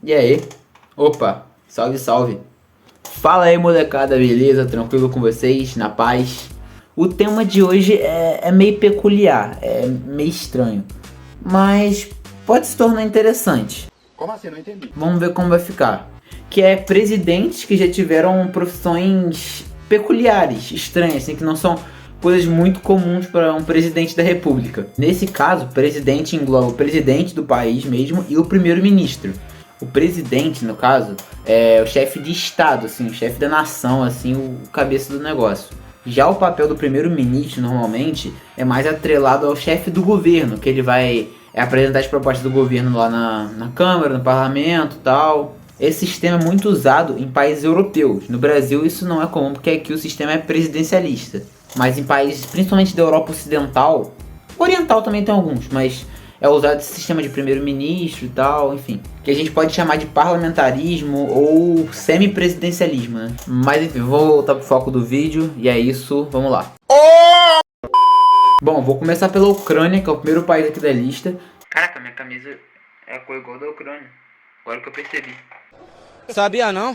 E aí? Opa, salve, salve. Fala aí, molecada, beleza? Tranquilo com vocês? Na paz? O tema de hoje é meio peculiar, é meio estranho, mas pode se tornar interessante. Como assim? Não entendi. Vamos ver como vai ficar. Que é presidentes que já tiveram profissões peculiares, estranhas, assim, que não são coisas muito comuns para um presidente da república. Nesse caso, presidente engloba o presidente do país mesmo e o primeiro-ministro. O presidente, no caso, é o chefe de estado, assim, o chefe da nação, assim, o cabeça do negócio. Já o papel do primeiro-ministro, normalmente, é mais atrelado ao chefe do governo, que ele vai apresentar as propostas do governo lá na Câmara, no Parlamento e tal. Esse sistema é muito usado em países europeus. No Brasil isso não é comum, porque aqui o sistema é presidencialista. Mas em países, principalmente da Europa Ocidental, Oriental também tem alguns, mas é usado esse sistema de primeiro-ministro e tal, enfim. Que a gente pode chamar de parlamentarismo ou semipresidencialismo, né? Mas enfim, vou voltar pro foco do vídeo e é isso, vamos lá. Bom, vou começar pela Ucrânia, que é o primeiro país aqui da lista. Caraca, minha camisa é a cor igual da Ucrânia, agora que eu percebi. Sabia não?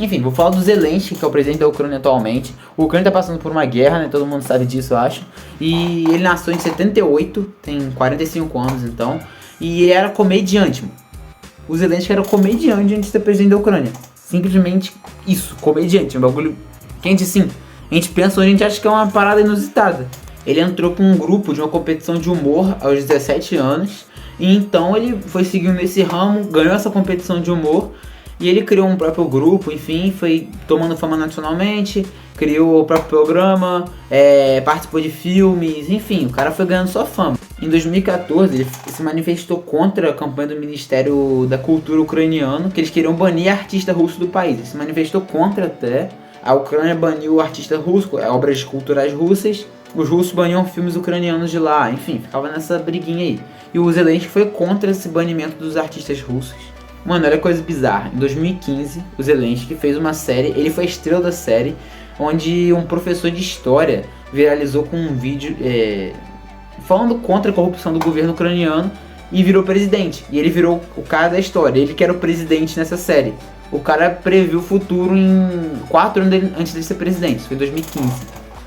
Enfim, vou falar do Zelensky, que é o presidente da Ucrânia atualmente. O Ucrânia tá passando por uma guerra, né? Todo mundo sabe disso, eu acho. E ele nasceu em 78, tem 45 anos então. E ele era comediante, mano. O Zelensky era comediante antes de ser presidente da Ucrânia. Simplesmente isso, comediante. Um bagulho que a gente, assim, a gente pensa, a gente acha que é uma parada inusitada. Ele entrou pra um grupo de uma competição de humor aos 17 anos. E então ele foi seguindo nesse ramo, ganhou essa competição de humor. E ele criou um próprio grupo, enfim, foi tomando fama nacionalmente, criou o próprio programa, participou de filmes, enfim, o cara foi ganhando sua fama. Em 2014, ele se manifestou contra a campanha do Ministério da Cultura ucraniano, que eles queriam banir artista russo do país. Ele se manifestou contra até. A Ucrânia baniu o artista russo, obras culturais russas, os russos baniam filmes ucranianos de lá, enfim, ficava nessa briguinha aí. E o Zelensky foi contra esse banimento dos artistas russos. Mano, olha coisa bizarra. Em 2015, o Zelensky fez uma série, ele foi a estrela da série, onde um professor de história viralizou com um vídeo falando contra a corrupção do governo ucraniano e virou presidente. E ele virou o cara da história, ele que era o presidente nessa série. O cara previu o futuro em 4 anos antes de ser presidente, isso foi em 2015.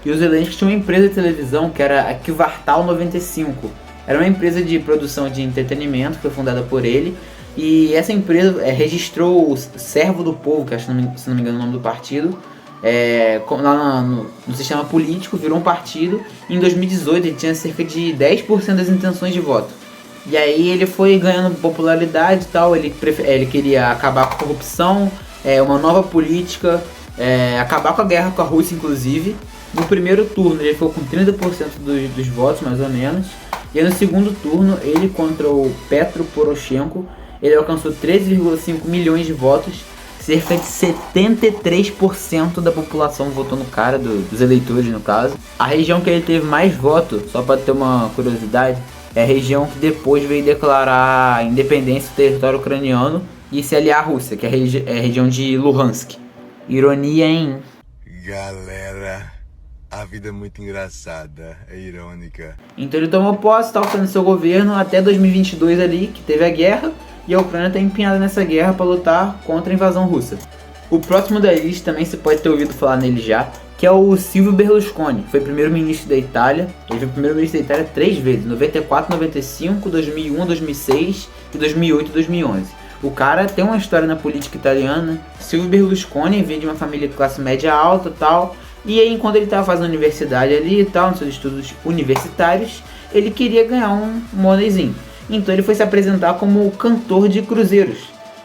E o Zelensky tinha uma empresa de televisão que era a Kvartal 95. Era uma empresa de produção de entretenimento que foi fundada por ele. E essa empresa registrou o Servo do Povo, que acho, se não me engano, é o nome do partido, lá no sistema político, virou um partido. E em 2018 ele tinha cerca de 10% das intenções de voto. E aí ele foi ganhando popularidade e tal, ele queria acabar com a corrupção, uma nova política, acabar com a guerra com a Rússia, inclusive. No primeiro turno ele ficou com 30% dos votos, mais ou menos. E no segundo turno, ele contra o Petro Poroshenko, ele alcançou 13,5 milhões de votos, cerca de 73% da população votou no cara, dos eleitores no caso. A região que ele teve mais voto, só para ter uma curiosidade, é a região que depois veio declarar a independência do território ucraniano e se aliar à Rússia, que é a região de Luhansk. Ironia, hein? Galera, a vida é muito engraçada, é irônica. Então ele tomou posse, estava fazendo seu governo até 2022 ali, que teve a guerra. E a Ucrânia está empenhada nessa guerra para lutar contra a invasão russa. O próximo da lista também você pode ter ouvido falar nele já, que é o Silvio Berlusconi. Foi primeiro-ministro da Itália. Ele foi primeiro-ministro da Itália 3 vezes, 94, 95, 2001, 2006 e 2008 e 2011. O cara tem uma história na política italiana. Silvio Berlusconi vinha de uma família de classe média alta e tal. E aí, enquanto ele estava fazendo universidade ali e tal, nos seus estudos universitários, ele queria ganhar um monezinho. Então ele foi se apresentar como cantor de cruzeiros.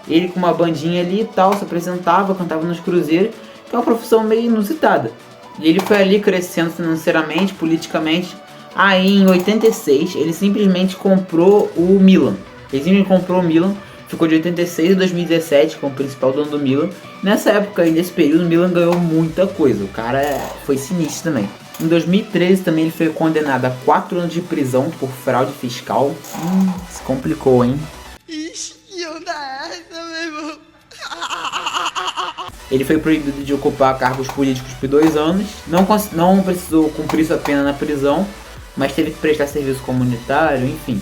Ele com uma bandinha ali e tal, se apresentava, cantava nos cruzeiros, que é uma profissão meio inusitada. E ele foi ali crescendo financeiramente, politicamente. Aí em 86 ele simplesmente comprou o Milan. Ele simplesmente comprou o Milan, ficou de 86 a 2017 como principal dono do Milan. Nessa época e nesse período o Milan ganhou muita coisa, o cara foi sinistro também. Em 2013 também ele foi condenado a 4 anos de prisão por fraude fiscal. Se complicou, hein? Ixi, que onda é essa, meu irmão? Ele foi proibido de ocupar cargos políticos por 2 anos. Não precisou cumprir sua pena na prisão, mas teve que prestar serviço comunitário, enfim.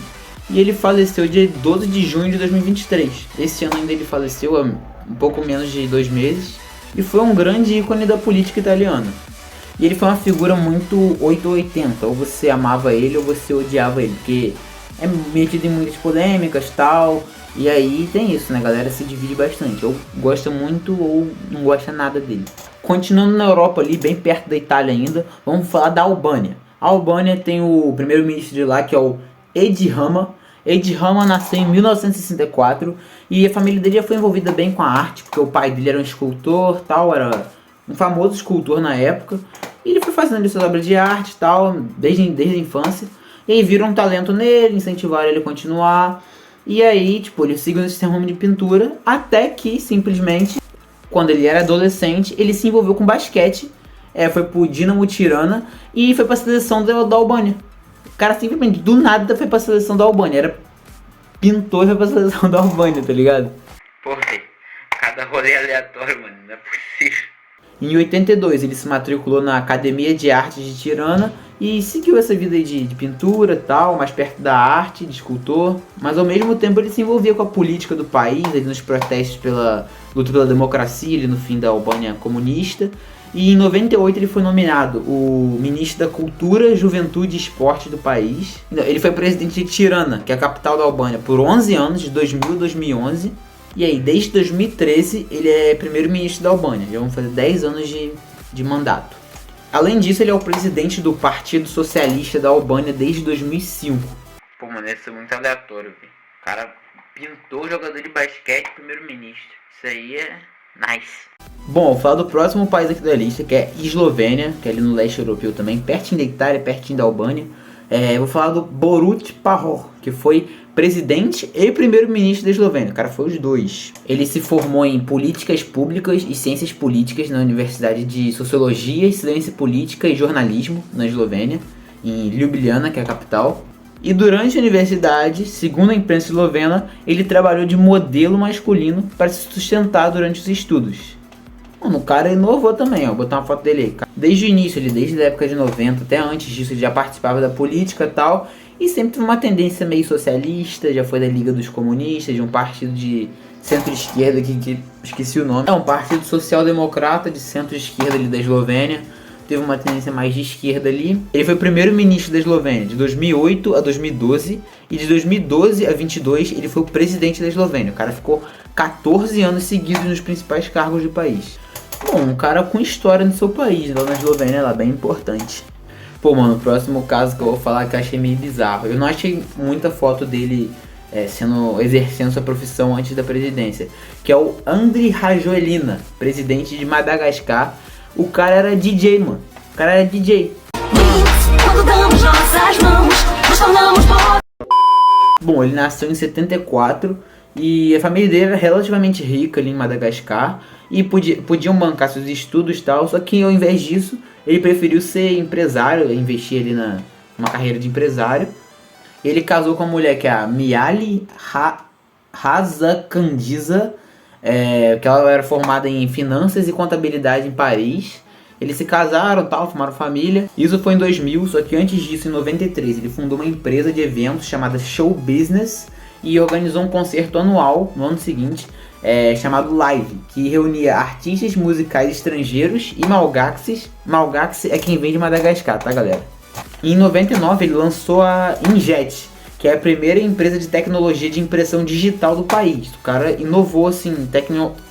E ele faleceu dia 12 de junho de 2023. Esse ano ainda ele faleceu há um pouco menos de 2 meses. E foi um grande ícone da política italiana. E ele foi uma figura muito 880. Ou você amava ele ou você odiava ele. Porque é metido em muitas polêmicas e tal. E aí tem isso, né? A galera se divide bastante. Ou gosta muito ou não gosta nada dele. Continuando na Europa ali, bem perto da Itália ainda, vamos falar da Albânia. A Albânia tem o primeiro-ministro de lá, que é o Edi Rama. Edi Rama nasceu em 1964 e a família dele já foi envolvida bem com a arte, porque o pai dele era um escultor, tal, era um famoso escultor na época. E ele foi fazendo suas obras de arte, tal, desde a infância. E aí viram um talento nele, incentivaram ele a continuar. E aí, tipo, ele seguiu nesse ramo de pintura, até que, simplesmente, quando ele era adolescente, ele se envolveu com basquete, foi pro Dinamo Tirana e foi pra seleção da Albânia. O cara simplesmente, do nada, foi pra seleção da Albânia. Era pintor e foi pra seleção da Albânia, tá ligado? Porra, cada rolê aleatório, mano, não é possível. Em 82 ele se matriculou na Academia de Artes de Tirana e seguiu essa vida aí de pintura e tal, mais perto da arte, de escultor. Mas ao mesmo tempo ele se envolvia com a política do país, ali nos protestos pela luta pela democracia, ali no fim da Albânia comunista. E em 98 ele foi nomeado o ministro da Cultura, Juventude e Esporte do país. Ele foi presidente de Tirana, que é a capital da Albânia, por 11 anos, de 2000 a 2011. E aí, desde 2013, ele é primeiro-ministro da Albânia. Já vão fazer 10 anos de mandato. Além disso, ele é o presidente do Partido Socialista da Albânia desde 2005. Pô, mano, isso é muito aleatório, velho. O cara pintou jogador de basquete primeiro-ministro. Isso aí é nice. Bom, vou falar do próximo país aqui da lista, que é Eslovênia, que é ali no leste europeu também, pertinho da Itália, pertinho da Albânia. Vou falar do Borut Pahor, que foi presidente e primeiro-ministro da Eslovênia. O cara foi os dois. Ele se formou em políticas públicas e ciências políticas na Universidade de Sociologia, Ciência Política e Jornalismo na Eslovênia, em Ljubljana, que é a capital. E durante a universidade, segundo a imprensa eslovena, ele trabalhou de modelo masculino para se sustentar durante os estudos. Mano, o cara inovou também, ó. Vou botar uma foto dele aí. Desde o início, desde a época de 90, até antes disso, ele já participava da política e tal. E sempre teve uma tendência meio socialista, já foi da Liga dos Comunistas, de um partido de centro-esquerda, que esqueci o nome. É um partido social-democrata de centro-esquerda ali da Eslovênia. Teve uma tendência mais de esquerda ali. Ele foi primeiro-ministro da Eslovênia de 2008 a 2012. E de 2012 a 22 ele foi o presidente da Eslovênia. O cara ficou 14 anos seguidos nos principais cargos do país. Bom, um cara com história no seu país, lá na Eslovênia, lá, bem importante. Pô, mano, o próximo caso que eu vou falar que eu achei meio bizarro. Eu não achei muita foto dele exercendo sua profissão antes da presidência. Que é o Andry Rajoelina, presidente de Madagascar. O cara era DJ, mano. O cara era DJ. Bom, ele nasceu em 74 e a família dele era relativamente rica ali em Madagascar e podiam bancar seus estudos e tal, só que ao invés disso ele preferiu ser empresário, investir ali numa carreira de empresário. Ele casou com uma mulher que é a Miali Razakandiza, que ela era formada em finanças e contabilidade em Paris. Eles se casaram, tal, formaram família. Isso foi em 2000, só que antes disso, em 93, ele fundou uma empresa de eventos chamada Show Business e organizou um concerto anual no ano seguinte, chamado Live, que reunia artistas musicais estrangeiros e malgaxes. Malgaxe é quem vem de Madagascar, tá, galera? Em 99 ele lançou a Injet, que é a primeira empresa de tecnologia de impressão digital do país. O cara inovou assim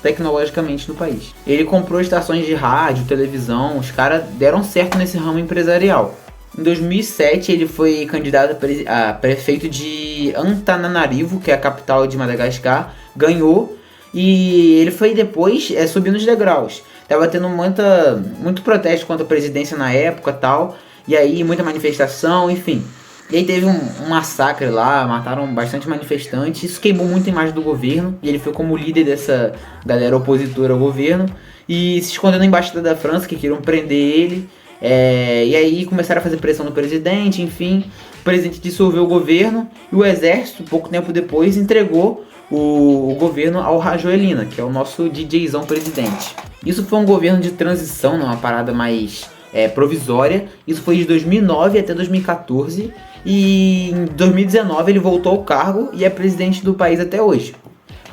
tecnologicamente no país. Ele comprou estações de rádio, televisão, os caras deram certo nesse ramo empresarial. Em 2007 ele foi candidato a prefeito de Antananarivo, que é a capital de Madagascar, ganhou e ele foi depois subindo os degraus. Tava tendo muito protesto contra a presidência na época e tal, e aí muita manifestação, enfim. E aí teve um massacre lá, mataram bastante manifestantes, isso queimou muito a imagem do governo, e ele foi como líder dessa galera opositora ao governo, e se escondeu na embaixada da França, que queriam prender ele, e aí começaram a fazer pressão no presidente, enfim, o presidente dissolveu o governo, e o exército, pouco tempo depois, entregou o governo ao Rajoelina, que é o nosso DJzão presidente. Isso foi um governo de transição, uma parada mais provisória. Isso foi de 2009 até 2014 E em 2019 ele voltou ao cargo e é presidente do país até hoje.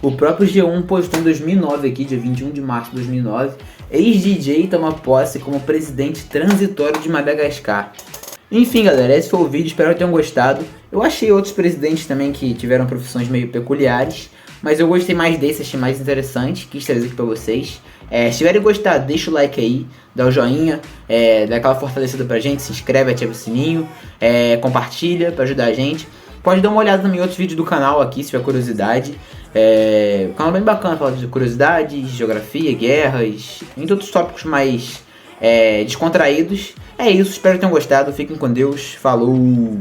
O próprio G1 postou em 2009 aqui, dia 21 de março de 2009, ex-DJ toma posse como presidente transitório de Madagascar. Enfim, galera, esse foi o vídeo, espero que tenham gostado. Eu achei outros presidentes também que tiveram profissões meio peculiares, mas eu gostei mais desse, achei mais interessante, quis trazer aqui pra vocês. Se tiverem gostado, deixa o like aí, dá o joinha, dá aquela fortalecida pra gente, se inscreve, ativa o sininho, compartilha pra ajudar a gente. Pode dar uma olhada também em outros vídeos do canal aqui, se tiver curiosidade. O canal é bem bacana, fala de curiosidades, geografia, guerras, entre outros tópicos mais descontraídos. É isso, espero que tenham gostado, fiquem com Deus, falou!